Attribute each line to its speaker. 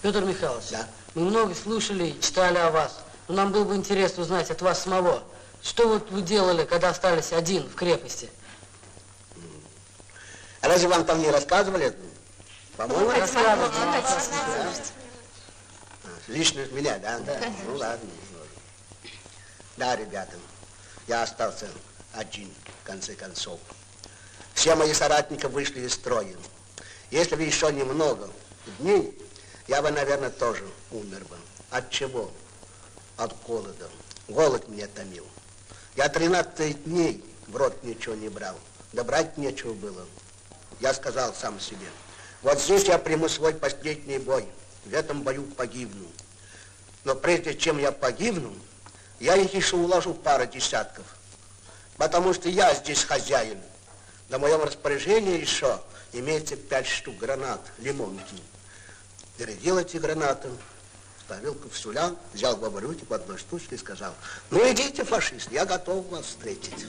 Speaker 1: Петр Михайлович,
Speaker 2: Да.
Speaker 1: мы много слушали и читали о вас. Но нам было бы интересно узнать от вас самого, что вот вы делали, когда остались один в крепости?
Speaker 2: А разве вам там не рассказывали? По-моему, рассказывали. Лично от меня, да? Да. Ну ладно. Да, ребята, я остался один, в конце концов. Все мои соратники вышли из строя. Если бы еще немного дней, я бы, наверное, тоже умер бы. От чего? От голода. Голод меня томил. Я 13 дней в рот ничего не брал. Да брать нечего было. Я сказал сам себе, вот здесь я приму свой последний бой. В этом бою погибну. Но прежде чем я погибну, я их еще уложу пару десятков. Потому что я здесь хозяин. На моем распоряжении еще имеется 5 штук гранат, лимонки. Зарядил эти гранаты, ставил капсуля, взял в оба руки по одной штучке и сказал, ну идите, фашист, я готов вас встретить.